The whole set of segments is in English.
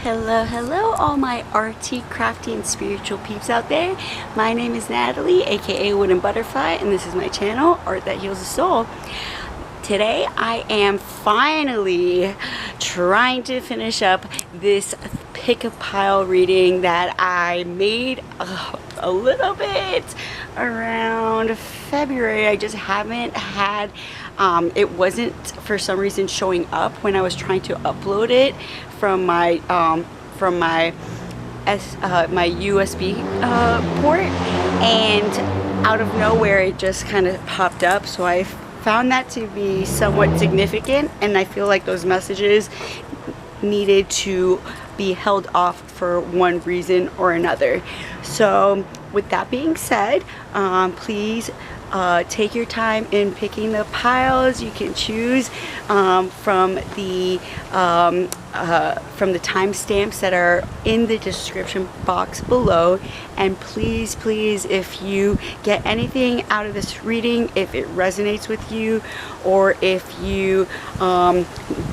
Hello, all my arty, crafty, and spiritual peeps out there. My name is Natalie, aka Wooden Butterfly, and this is my channel, Art That Heals the Soul. Today, I am finally trying to finish up this pick-a.pile reading that I made a little bit around February. I just haven't had, it wasn't for some reason showing up when I was trying to upload it from my my USB port, and out of nowhere it just kind of popped up. So I found that to be somewhat significant, and I feel like those messages needed to be held off for one reason or another. So with that being said, please take your time in picking the piles. You can choose from the timestamps that are in the description box below. And please, if you get anything out of this reading, if it resonates with you, or if you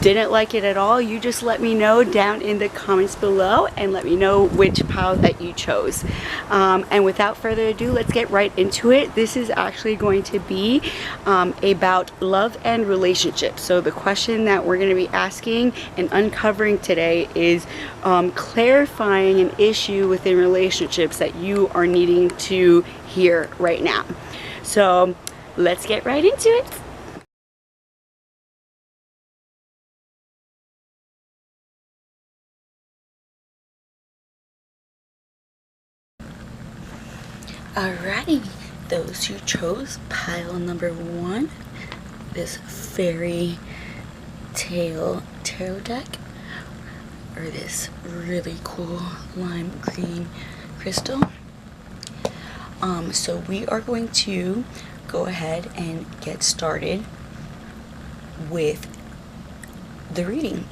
didn't like it at all, you just let me know down in the comments below and let me know which pile that you chose. And without further ado, let's get right into it. This is actually going to be about love and relationships. So the question that we're going to be asking and uncovering today is clarifying an issue within relationships that you are needing to hear right now. So let's get right into it. Alrighty, those who chose pile number 1, this fairy tale tarot deck, or this really cool lime green crystal. So we are going to go ahead and get started with the reading.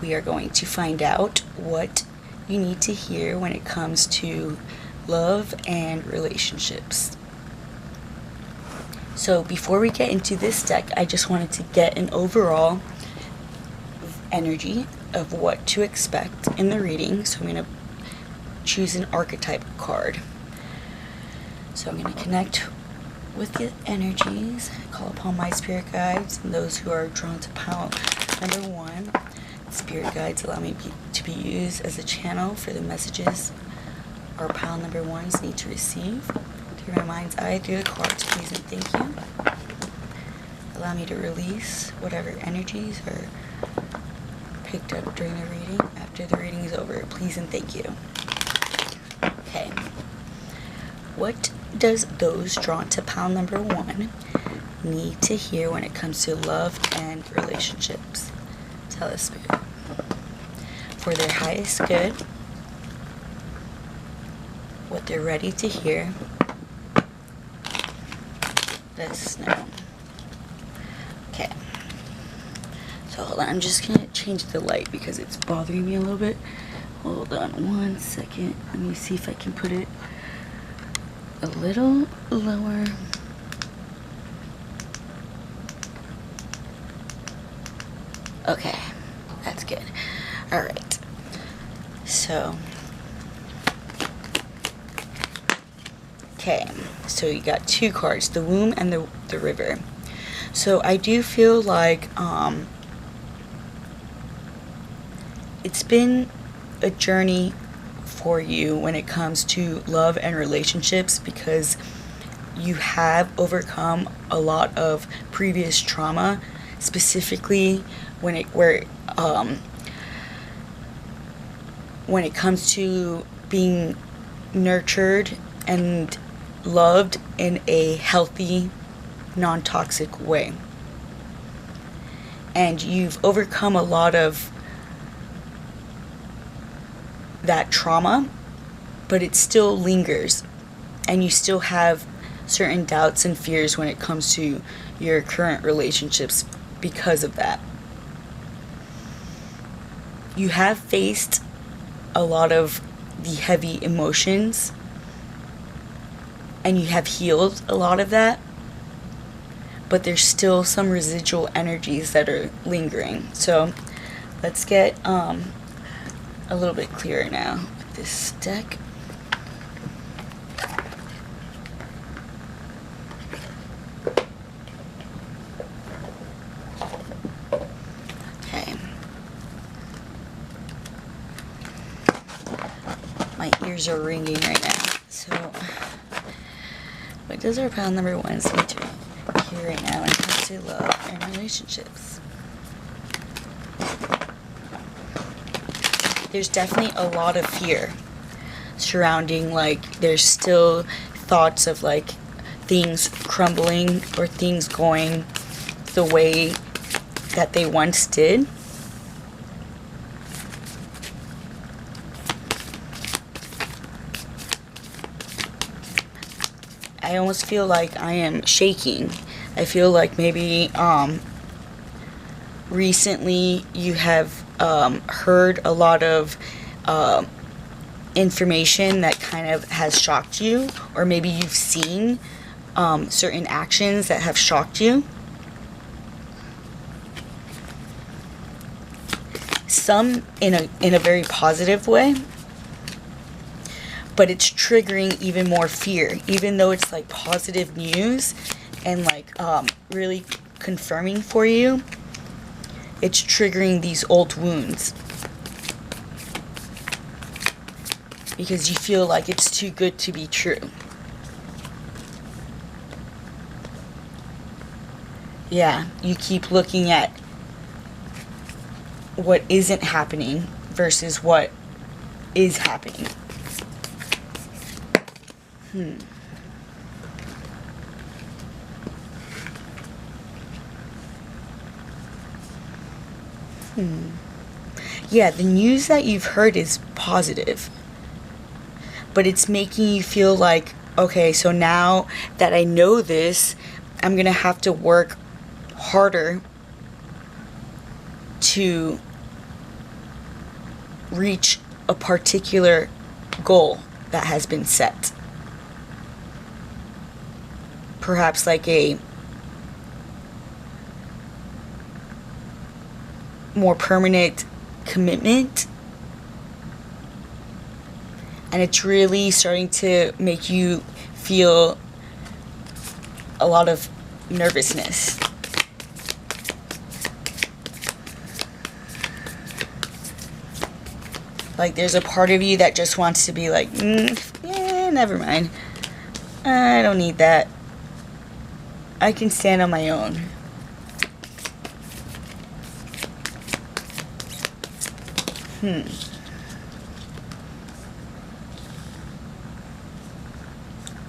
We are going to find out what you need to hear when it comes to love and relationships. So before we get into this deck, I just wanted to get an overall energy of what to expect in the reading. So I'm going to choose an archetype card. So I'm going to connect with the energies, call upon my spirit guides and those who are drawn to pile number 1. Spirit guides allow me to be used as a channel for the messages our pile number 1s need to receive through my mind's eye, through the cards, please and thank you. Allow me to release whatever energies are picked up during the reading. After the reading is over, please and thank you. Okay. What does those drawn to pile number 1 need to hear when it comes to love and relationships? Tell us, Spirit. For their highest good, what they're ready to hear, let us know. Okay. So hold on, I'm just gonna change the light because it's bothering me a little bit. Hold on 1 second. Let me see if I can put it a little lower. Okay, that's good. All right. So, okay, so you got 2 cards, the womb and the river. So I do feel like it's been a journey for you when it comes to love and relationships, because you have overcome a lot of previous trauma, specifically when it comes to being nurtured and loved in a healthy, non-toxic way. And you've overcome a lot of that trauma, but it still lingers, and you still have certain doubts and fears when it comes to your current relationships because of that. You have faced a lot of the heavy emotions, and you have healed a lot of that, but there's still some residual energies that are lingering. So let's get a little bit clearer now with this deck. Okay. My ears are ringing right now. So, what does our pile number 1 need to hear right now when it comes to love and relationships? There's definitely a lot of fear surrounding, like, there's still thoughts of, like, things crumbling or things going the way that they once did. I almost feel like I am shaking. I feel like maybe recently you have heard a lot of information that kind of has shocked you, or maybe you've seen certain actions that have shocked you. Some in a very positive way, but it's triggering even more fear, even though it's like positive news and like really confirming for you. It's triggering these old wounds because you feel like it's too good to be true. Yeah, you keep looking at what isn't happening versus what is happening. Yeah, the news that you've heard is positive, but it's making you feel like, okay, so now that I know this, I'm gonna have to work harder to reach a particular goal that has been set. Perhaps like a more permanent commitment. And it's really starting to make you feel a lot of nervousness. Like there's a part of you that just wants to be like, yeah, never mind. I don't need that. I can stand on my own.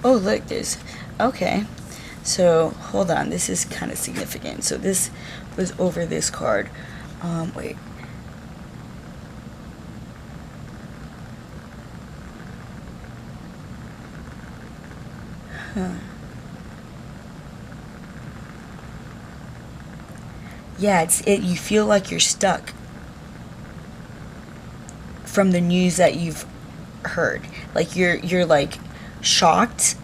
Oh, look, there's... Okay. So, hold on. This is kind of significant. So, this was over this card. Wait. Yeah, you feel like you're stuck from the news that you've heard. Like you're like shocked.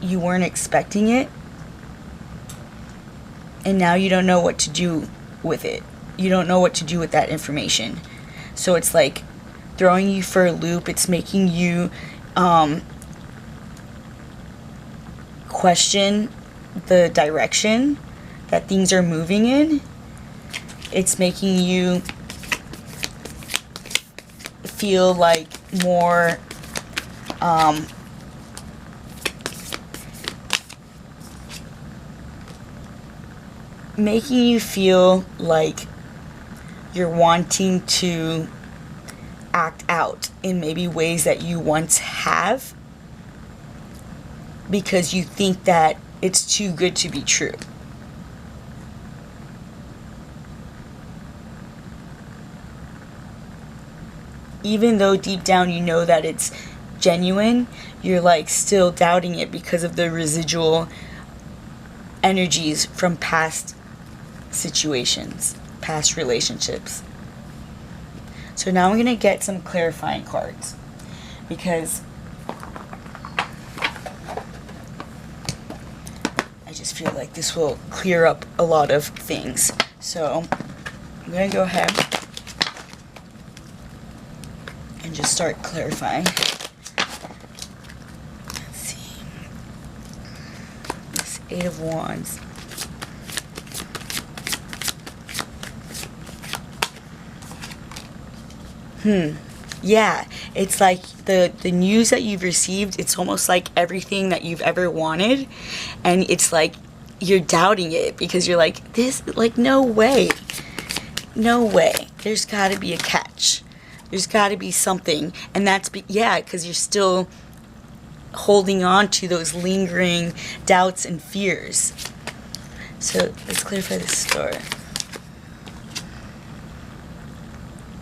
You weren't expecting it. And now you don't know what to do with it. You don't know what to do with that information. So it's like throwing you for a loop. It's making you question the direction that things are moving in. It's making you feel like more making you feel like you're wanting to act out in maybe ways that you once have because you think that it's too good to be true. Even though deep down you know that it's genuine, you're like still doubting it because of the residual energies from past situations, past relationships. So now I'm going to get some clarifying cards because I just feel like this will clear up a lot of things. So I'm going to go ahead can just start clarifying. Let's see. This 8 of Wands. Yeah, it's like the news that you've received, it's almost like everything that you've ever wanted. And it's like you're doubting it because you're like, this, like, no way. No way. There's got to be a catch. There's got to be something. And that's, yeah, because you're still holding on to those lingering doubts and fears. So let's clarify this story.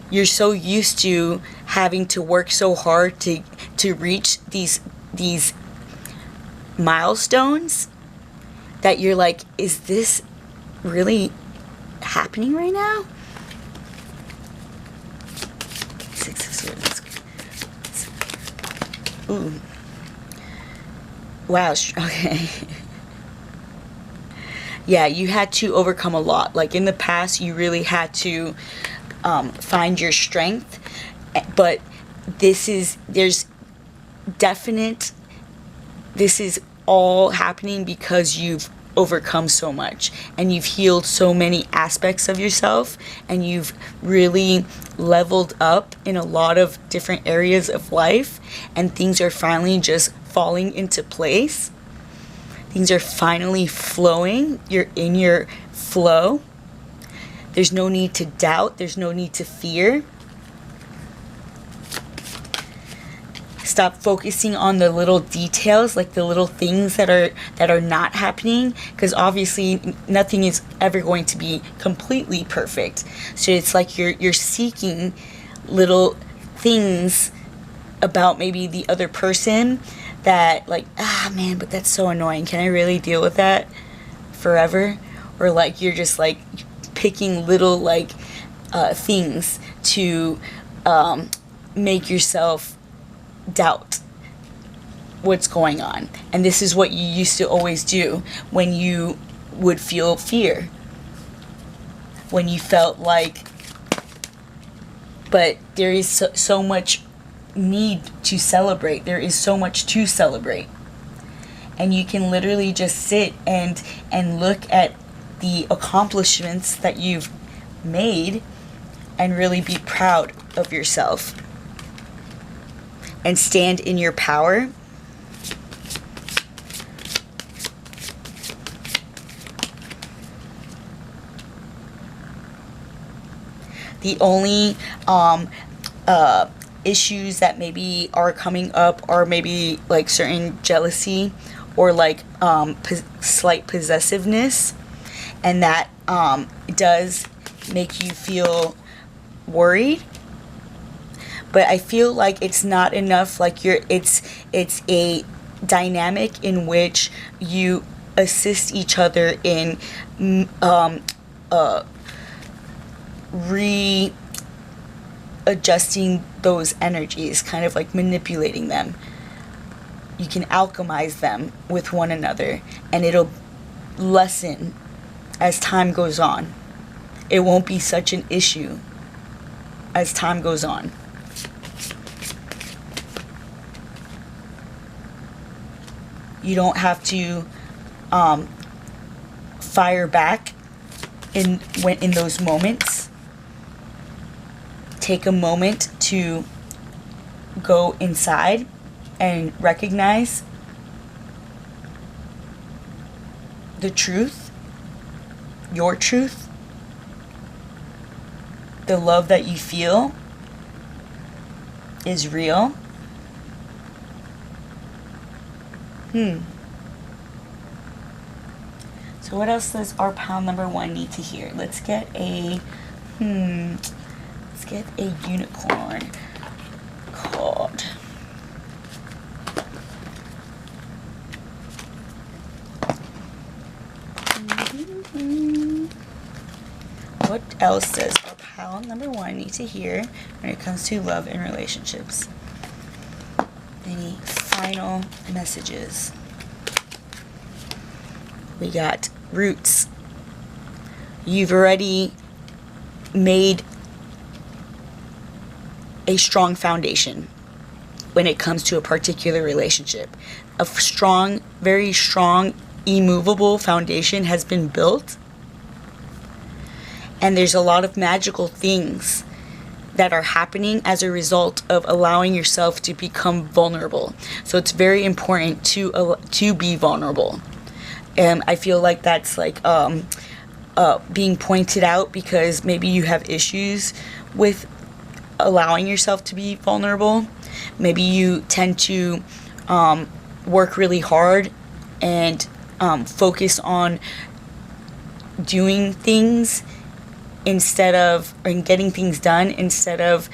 You're so used to having to work so hard to reach these milestones that you're like, is this really happening right now? 6 of Swords. Ooh. Wow. Okay. Yeah, you had to overcome a lot. Like in the past, you really had to find your strength, but this is all happening because you've overcome so much and you've healed so many aspects of yourself and you've really leveled up in a lot of different areas of life, and things are finally just falling into place. Things are finally flowing. You're in your flow. There's no need to doubt. There's no need to fear. Stop focusing on the little details, like the little things that are not happening, because obviously nothing is ever going to be completely perfect. So it's like you're seeking little things about maybe the other person that, like, man, but that's so annoying. Can I really deal with that forever? Or like you're just like picking little like things to make yourself doubt what's going on. And this is what you used to always do when you would feel fear, when you felt like, but there is so much need to celebrate. There is so much to celebrate. And you can literally just sit and look at the accomplishments that you've made and really be proud of yourself and stand in your power. The only issues that maybe are coming up are maybe like certain jealousy or like slight possessiveness, and that does make you feel worried. But I feel like it's not enough. Like it's a dynamic in which you assist each other in readjusting those energies, kind of like manipulating them. You can alchemize them with one another, and it'll lessen as time goes on. It won't be such an issue as time goes on. You don't have to fire back in those moments. Take a moment to go inside and recognize the truth, your truth, the love that you feel is real. So what else does our pile number 1 need to hear? Let's get a unicorn card. What else does our pile number 1 need to hear when it comes to love and relationships? Any final messages? We got roots. You've already made a strong foundation when it comes to a particular relationship. A strong, very strong, immovable foundation has been built, and there's a lot of magical things that are happening as a result of allowing yourself to become vulnerable. So it's very important to be vulnerable. And I feel like that's like being pointed out because maybe you have issues with allowing yourself to be vulnerable. Maybe you tend to work really hard and focus on doing things instead of, and getting things done instead of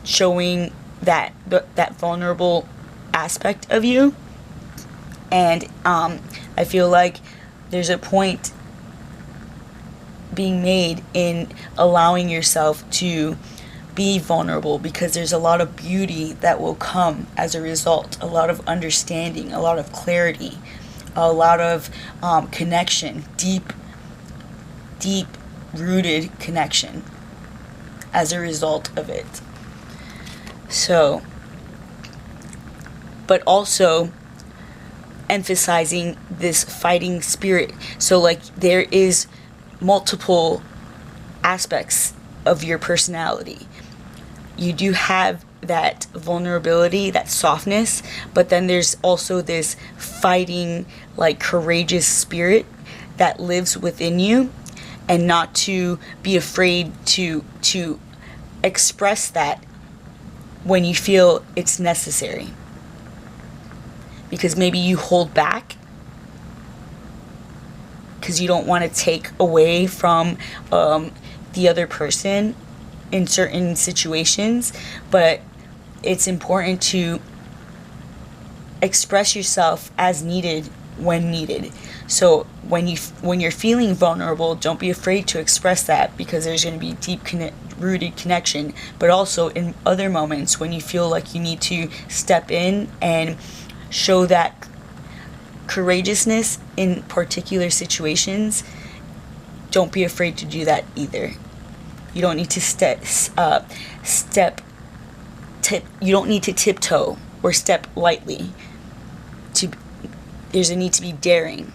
showing that vulnerable aspect of you. And I feel like there's a point being made in allowing yourself to be vulnerable, because there's a lot of beauty that will come as a result, a lot of understanding, a lot of clarity, a lot of connection, deep rooted connection as a result of it. So, but also emphasizing this fighting spirit. So like there is multiple aspects of your personality. You do have that vulnerability, that softness, but then there's also this fighting, like courageous spirit that lives within you, and not to be afraid to express that when you feel it's necessary. Because maybe you hold back because you don't want to take away from the other person in certain situations, but it's important to express yourself as needed when needed. So when you're feeling vulnerable, don't be afraid to express that, because there's going to be deep rooted connection. But also in other moments when you feel like you need to step in and show that courageousness in particular situations, don't be afraid to do that either. You don't need to you don't need to tiptoe or step lightly. There's a need to be daring,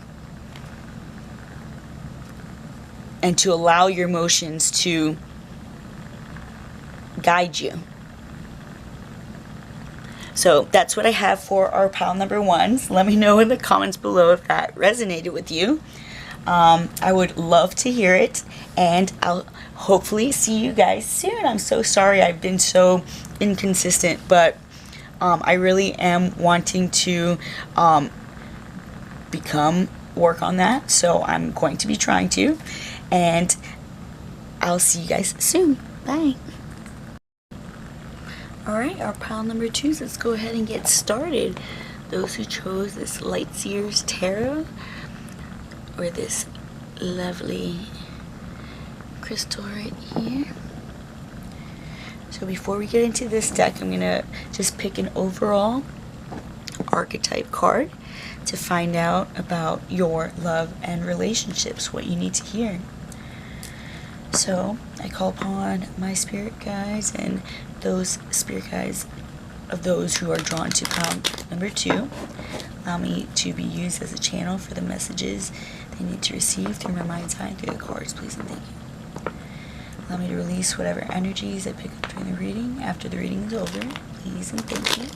and to allow your emotions to guide you. So that's what I have for our pile number ones. Let me know in the comments below if that resonated with you. I would love to hear it, and I'll hopefully see you guys soon. I'm so sorry I've been so inconsistent, but I really am wanting to work on that, so I'm going to be trying to, and I'll see you guys soon. Bye. Alright, our pile number twos, let's go ahead and get started. Those who chose this Lightseers Tarot, or this lovely crystal right here. So before we get into this deck, I'm going to just pick an overall archetype card to find out about your love and relationships, what you need to hear. So I call upon my spirit guides and those spirit guides of those who are drawn to pile number two. Allow me to be used as a channel for the messages they need to receive through my mind's eye and through the cards, please and thank you. Allow me to release whatever energies I pick up during the reading after the reading is over, please and thank you.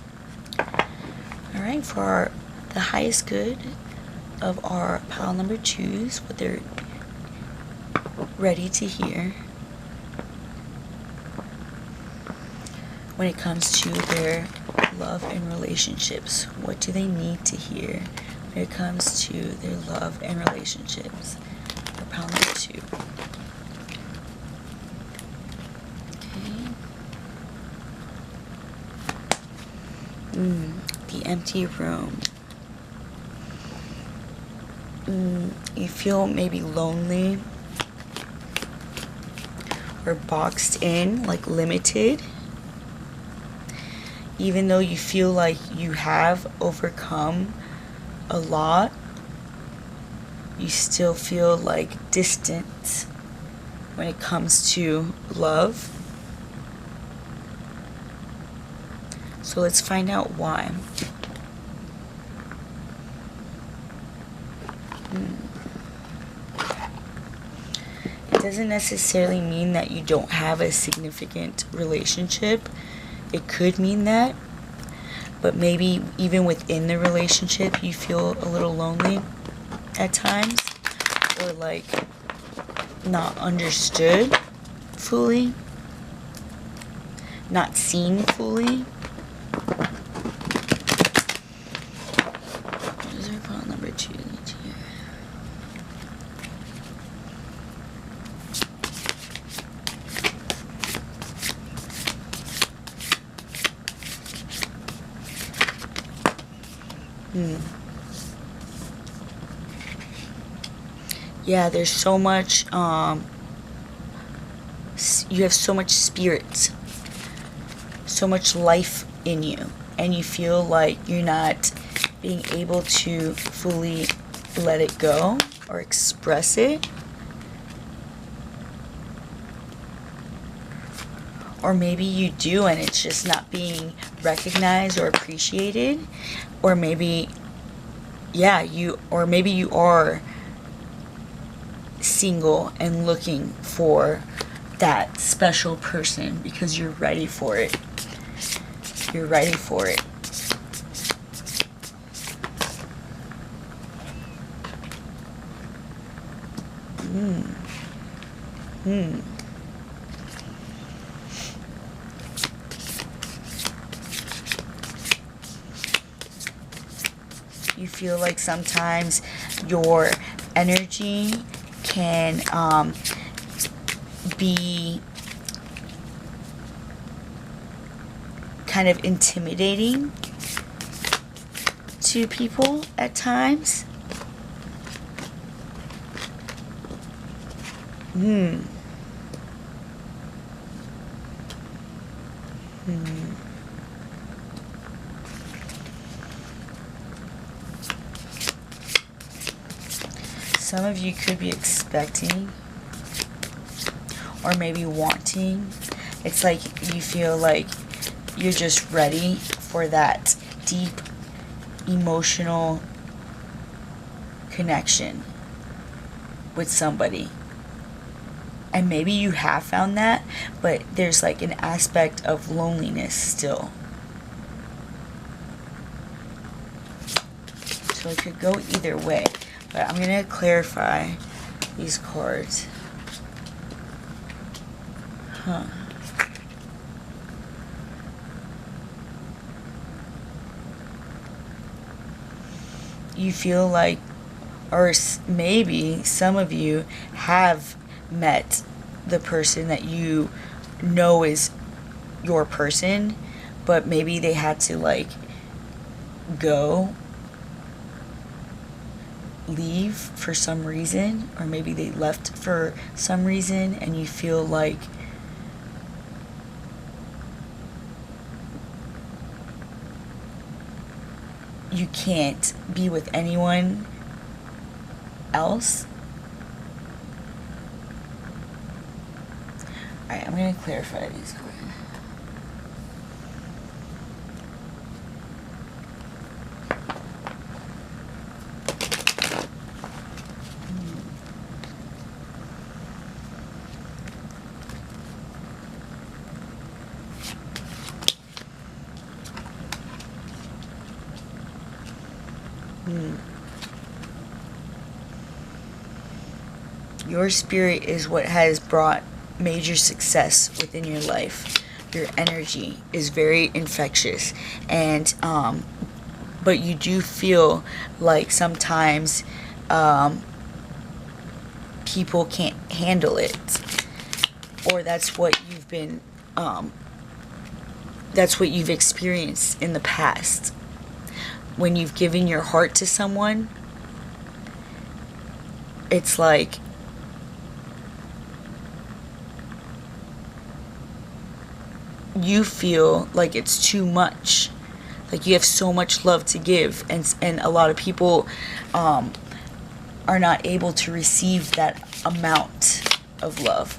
Alright, for the highest good of our pile number twos, what they're ready to hear when it comes to their love and relationships. What do they need to hear when it comes to their love and relationships? For pile number two. Okay. The empty room. You feel maybe lonely or boxed in, like limited. Even though you feel like you have overcome a lot, you still feel like distant when it comes to love. So let's find out why. It doesn't necessarily mean that you don't have a significant relationship. It could mean that. But maybe even within the relationship, you feel a little lonely at times. Or like not understood fully. Not seen fully. What is our pile number 2 here? Yeah, there's so much, you have so much spirit, so much life in you, and you feel like you're not being able to fully let it go or express it. Or maybe you do and it's just not being recognized or appreciated. Or maybe, you are single and looking for that special person because you're ready for it. You're ready for it. You feel like sometimes your energy can be kind of intimidating to people at times. Some of you could be expecting or maybe wanting. It's like you feel like you're just ready for that deep emotional connection with somebody. And maybe you have found that, but there's like an aspect of loneliness still. So it could go either way. But I'm going to clarify these cards. You feel like, or maybe some of you have met the person that you know is your person, but maybe they had to like leave for some reason, or maybe they left for some reason, and you feel like you can't be with anyone else. Alright, I'm going to clarify these cards. Your spirit is what has brought major success within your life. Your energy is very infectious, and but you do feel like sometimes people can't handle it, or that's what you've experienced in the past. When you've given your heart to someone, it's like you feel like it's too much, like you have so much love to give, and a lot of people are not able to receive that amount of love.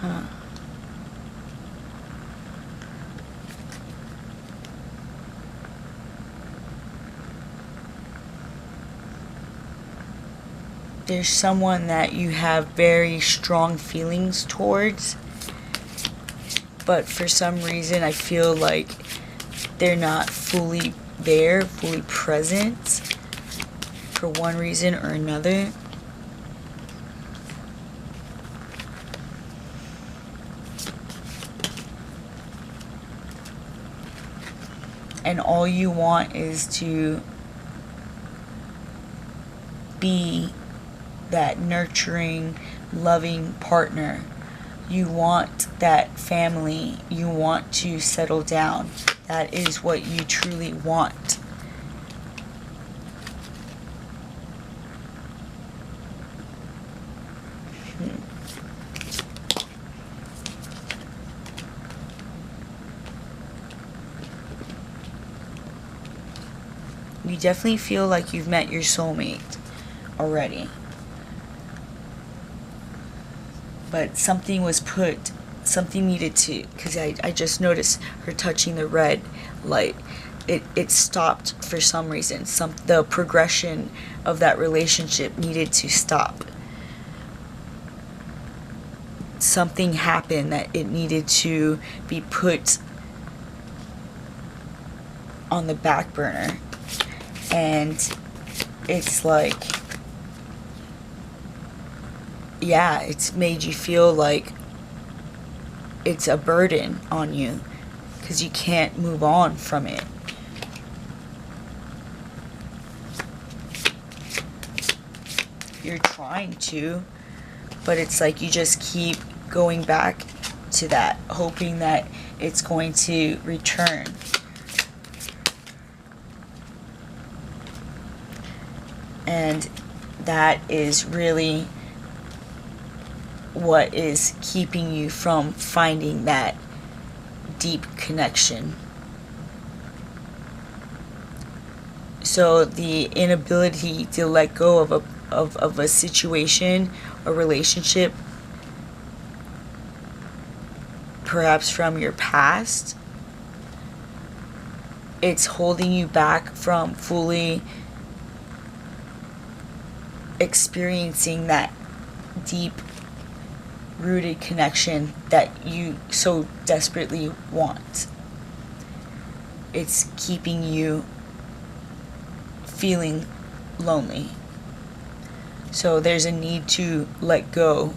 Huh. There's someone that you have very strong feelings towards, but for some reason I feel like they're not fully there, fully present, for one reason or another. And all you want is to be that nurturing, loving partner. You want that family. You want to settle down. That is what you truly want. You definitely feel like you've met your soulmate already. But something needed to, because I just noticed her touching the red light. It stopped for some reason. The progression of that relationship needed to stop. Something happened that it needed to be put on the back burner. And it's like, yeah, it's made you feel like it's a burden on you because you can't move on from it. You're trying to, but it's like you just keep going back to that, hoping that it's going to return. And that is really what is keeping you from finding that deep connection. So the inability to let go of a situation, a relationship, perhaps from your past, it's holding you back from fully experiencing that deep rooted connection that you so desperately want. It's keeping you feeling lonely. So there's a need to let go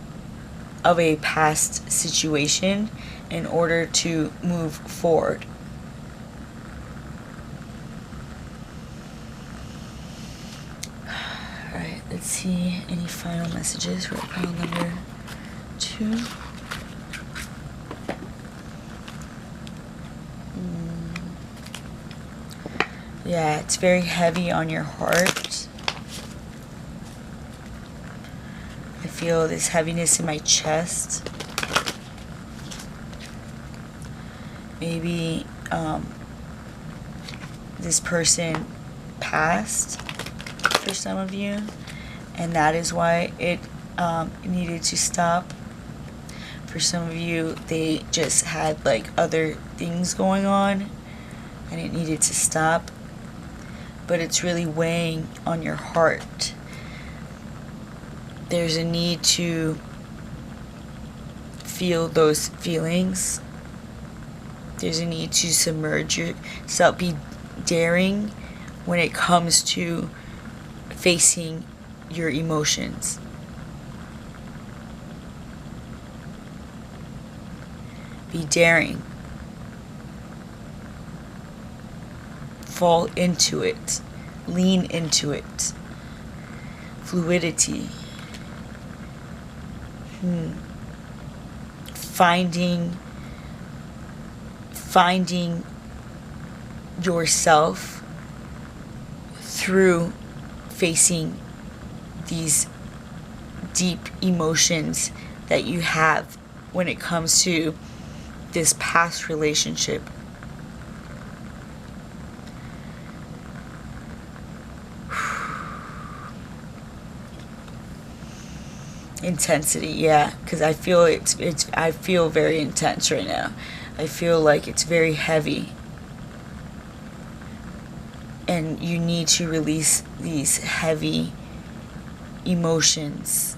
of a past situation in order to move forward. Alright, let's see any final messages for pile number 2. Yeah, it's very heavy on your heart. I feel this heaviness in my chest. Maybe this person passed for some of you, and that is why it needed to stop. For some of you, they just had like other things going on and it needed to stop. But it's really weighing on your heart. There's a need to feel those feelings. There's a need to submerge yourself, be daring when it comes to facing your emotions. Be daring. Fall into it. Lean into it. Fluidity. Finding yourself through facing these deep emotions that you have when it comes to this past relationship. Intensity, yeah, because I feel I feel very intense right now. I feel like it's very heavy, and you need to release these heavy emotions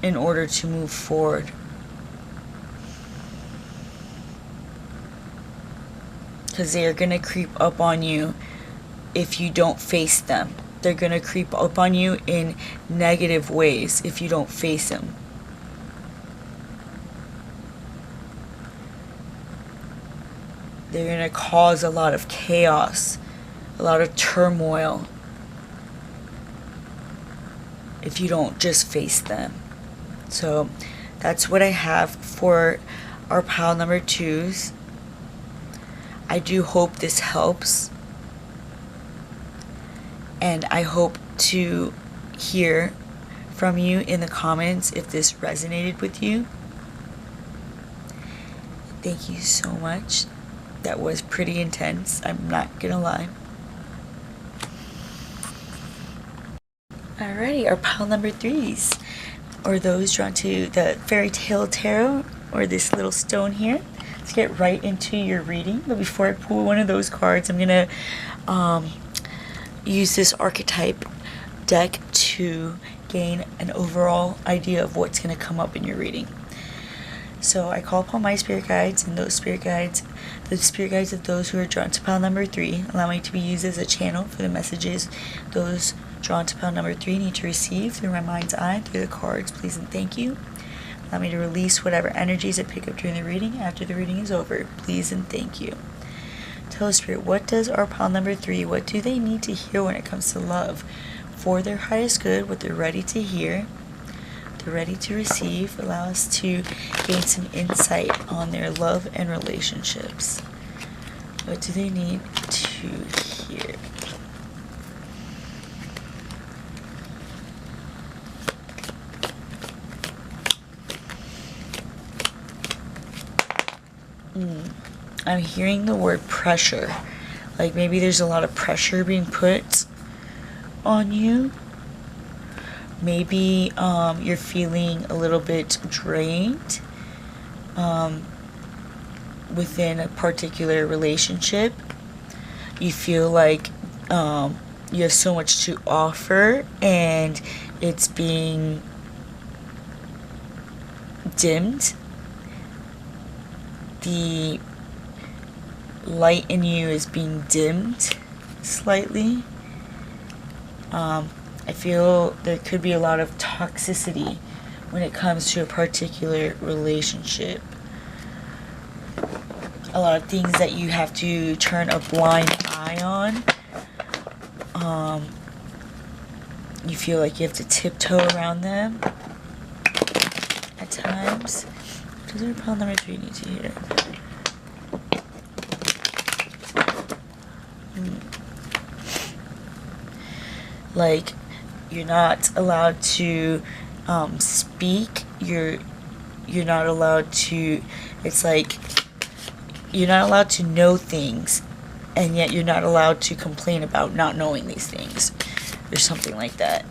in order to move forward. Because they are going to creep up on you if you don't face them. They're going to creep up on you in negative ways if you don't face them. They're going to cause a lot of chaos, a lot of turmoil, if you don't just face them. So that's what I have for our pile number 2s. I do hope this helps. And I hope to hear from you in the comments if this resonated with you. Thank you so much. That was pretty intense, I'm not gonna lie. Alrighty, our pile number 3s, or those drawn to the Fairy Tale Tarot, or this little stone here. Let's get right into your reading. But before I pull one of those cards, I'm gonna use this archetype deck to gain an overall idea of what's going to come up in your reading. So I call upon my spirit guides, and those spirit guides, the spirit guides of those who are drawn to pile number 3, allow me to be used as a channel for the messages those drawn to pile number 3 need to receive through my mind's eye, through the cards. Please and thank you. Allow me to release whatever energies I pick up during the reading after the reading is over. Please and thank you. Tell Spirit, what does our pile number 3, what do they need to hear when it comes to love? For their highest good, what they're ready to hear, they're ready to receive. Allow us to gain some insight on their love and relationships. What do they need to hear? I'm hearing the word pressure. Like maybe there's a lot of pressure being put on you. Maybe you're feeling a little bit drained within a particular relationship. You feel like you have so much to offer and it's being dimmed. The light in you is being dimmed slightly. I feel there could be a lot of toxicity when it comes to a particular relationship. A lot of things that you have to turn a blind eye on. You feel like you have to tiptoe around them at times. What does our pile number 3 need to hear? Like you're not allowed to speak. You're not allowed to. It's like you're not allowed to know things, and yet you're not allowed to complain about not knowing these things, or something like that.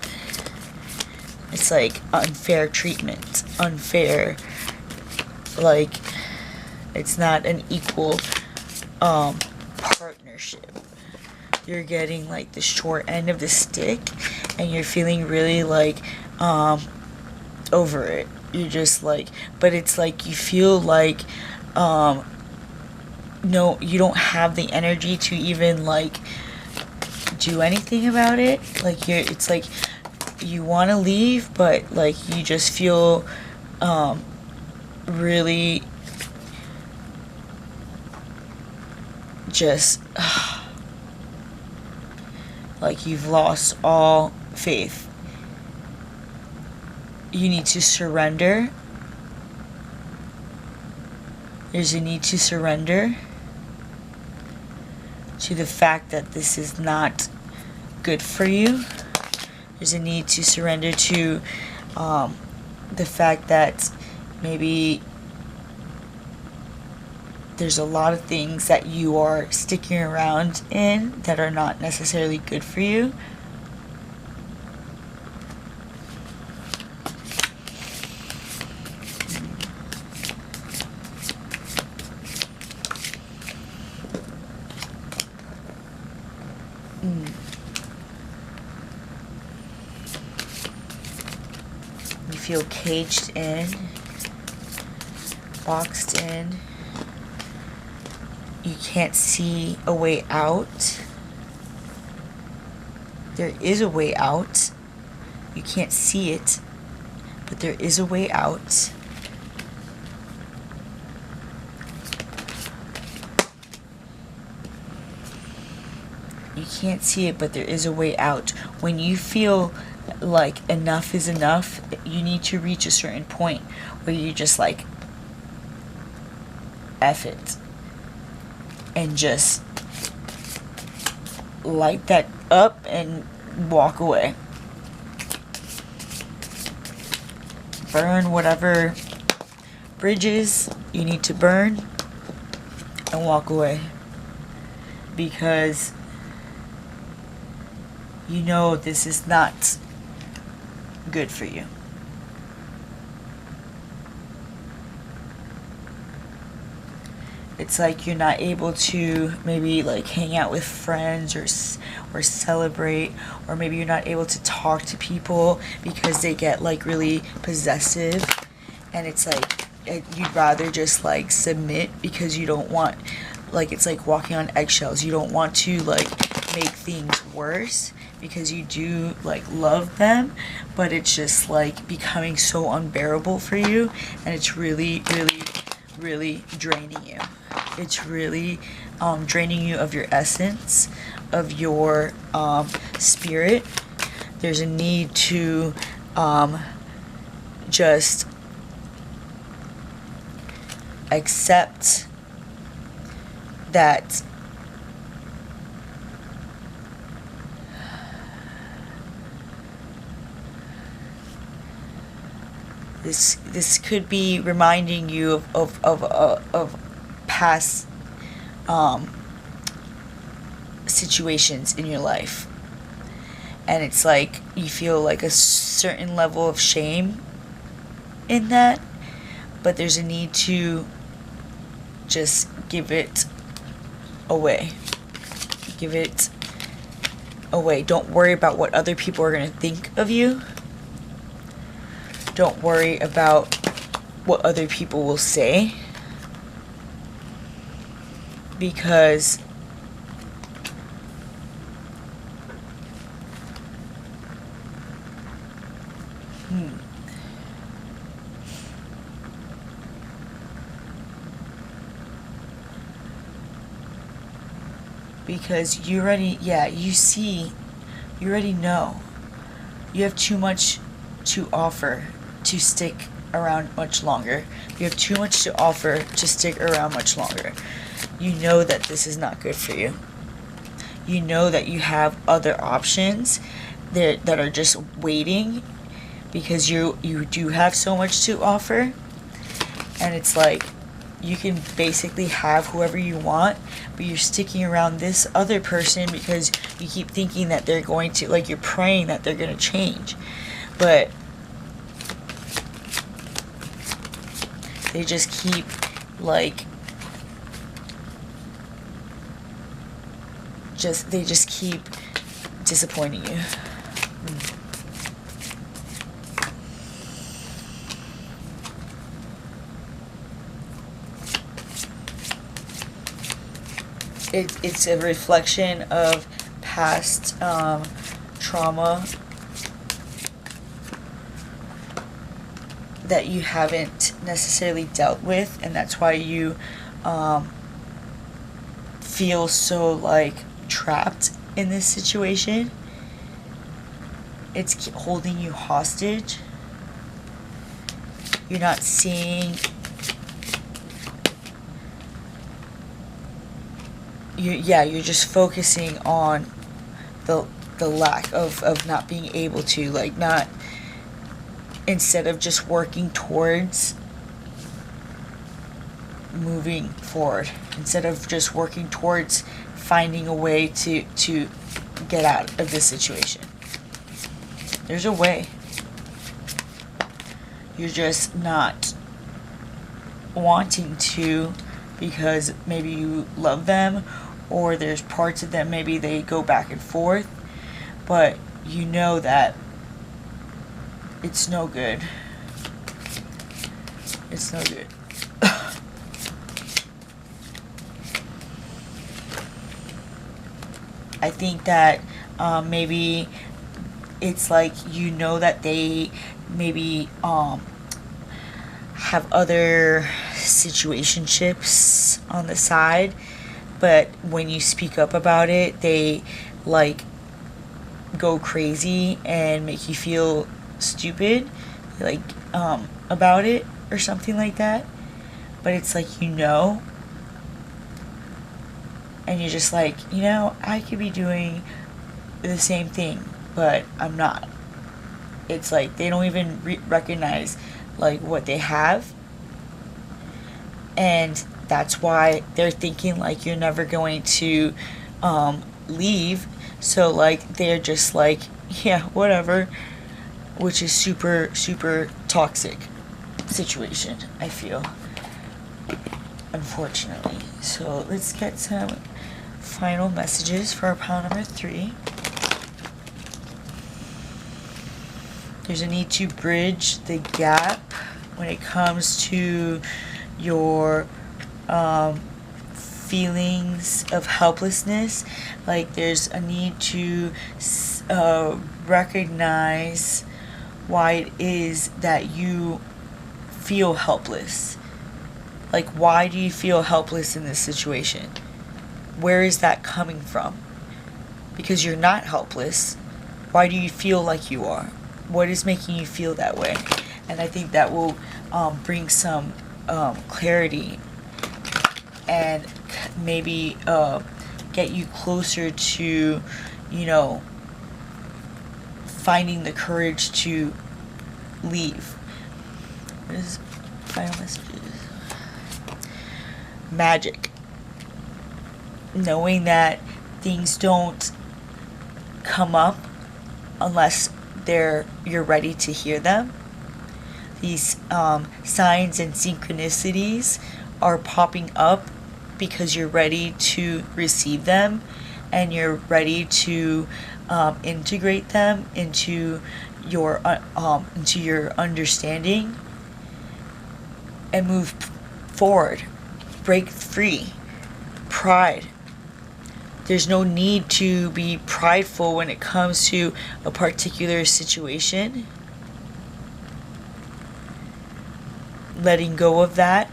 It's like unfair treatment, unfair. Like it's not an equal partnership. You're getting like the short end of the stick, and you're feeling really like over it. You're just like, but it's like you feel like no, you don't have the energy to even like do anything about it. Like it's like you want to leave, but like you just feel really just like you've lost all faith. You need to surrender. There's a need to surrender to the fact that this is not good for you. There's a need to surrender to the fact that maybe there's a lot of things that you are sticking around in that are not necessarily good for you. feel caged in, boxed in. You can't see a way out. There is a way out. You can't see it, but there is a way out. You can't see it, but there is a way out. When you feel like enough is enough, you need to reach a certain point where you just like, F it. And just light that up and walk away. Burn whatever bridges you need to burn and walk away. Because you know this is not good for you. It's like you're not able to maybe like hang out with friends or celebrate, or maybe you're not able to talk to people because they get like really possessive, and it's like you'd rather just like submit because you don't want, like, it's like walking on eggshells. You don't want to like make things worse because you do like love them, but it's just like becoming so unbearable for you, and it's really draining you. It's really draining you of your essence, of your spirit. There's a need to just accept that this could be reminding you of past situations in your life, and it's like you feel like a certain level of shame in that, but there's a need to just give it away. Give it away. Don't worry about what other people are going to think of you. Don't worry about what other people will say, because you already, you already know you have too much to offer to stick around much longer. You have too much to offer to stick around much longer. You know that this is not good for you. You know that you have other options that are just waiting, because you do have so much to offer, and it's like you can basically have whoever you want, but you're sticking around this other person because you keep thinking that they're going to, like, you're praying that they're going to change, but they just keep like they just keep disappointing you. It's a reflection of past trauma that you haven't necessarily dealt with, and that's why you feel so like trapped in this situation. It's holding you hostage. You're not seeing, you're just focusing on the lack of not being able to, like, not, instead of just working towards moving forward, instead of just working towards finding a way to get out of this situation. There's a way. You're just not wanting to, because maybe you love them, or there's parts of them, maybe they go back and forth, but you know that it's no good. It's no good. I think that maybe it's like, you know, that they maybe have other situationships on the side, but when you speak up about it, they like go crazy and make you feel stupid, like about it or something like that. But it's like, you know, and you're just like, you know, I could be doing the same thing, but I'm not. It's like they don't even recognize like what they have, and that's why they're thinking like you're never going to leave. So like they're just like, yeah, whatever, which is super super toxic situation, I feel, unfortunately. So let's get some final messages for our pile number 3. There's a need to bridge the gap when it comes to your feelings of helplessness. Like there's a need to recognize why it is that you feel helpless. Like, why do you feel helpless in this situation? Where is that coming from? Because you're not helpless. Why do you feel like you are? What is making you feel that way? And I think that will bring some clarity and maybe get you closer to, you know, finding the courage to leave. What is final messages? Magic. Knowing that things don't come up unless you're ready to hear them. These signs and synchronicities are popping up because you're ready to receive them, and you're ready to integrate them into your understanding and move forward. Break free. Pride. There's no need to be prideful when it comes to a particular situation. Letting go of that.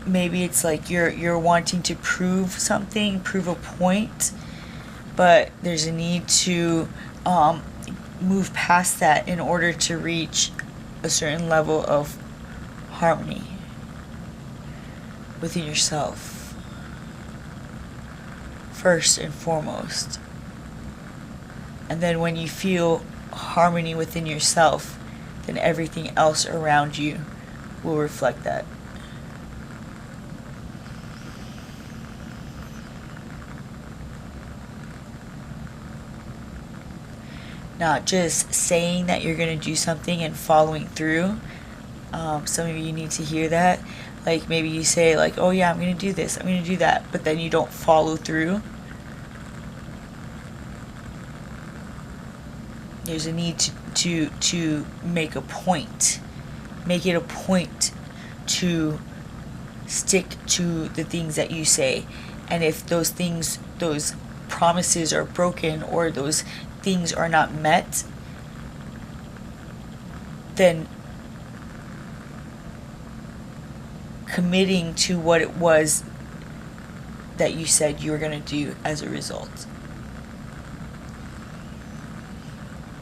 Maybe it's like you're wanting to prove something, prove a point, but there's a need to move past that in order to reach a certain level of harmony within yourself, first and foremost. And then when you feel harmony within yourself, then everything else around you will reflect that. Not just saying that you're going to do something and following through. Some of you need to hear that. Like maybe you say like, oh yeah, I'm going to do this, I'm going to do that, but then you don't follow through. There's a need to make a point. Make it a point to stick to the things that you say. And if those things, those promises are broken, or those things are not met, then committing to what it was that you said you were going to do as a result.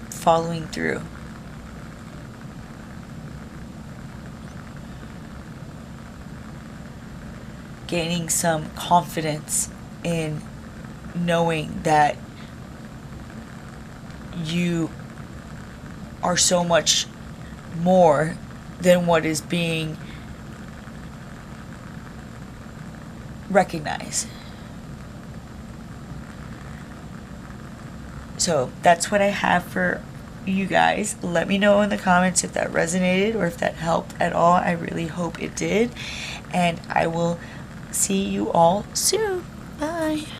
Following through. Gaining some confidence in knowing that you are so much more than what is being recognized. So that's what I have for you guys. Let me know in the comments if that resonated or if that helped at all. I really hope it did. And I will see you all soon. Bye.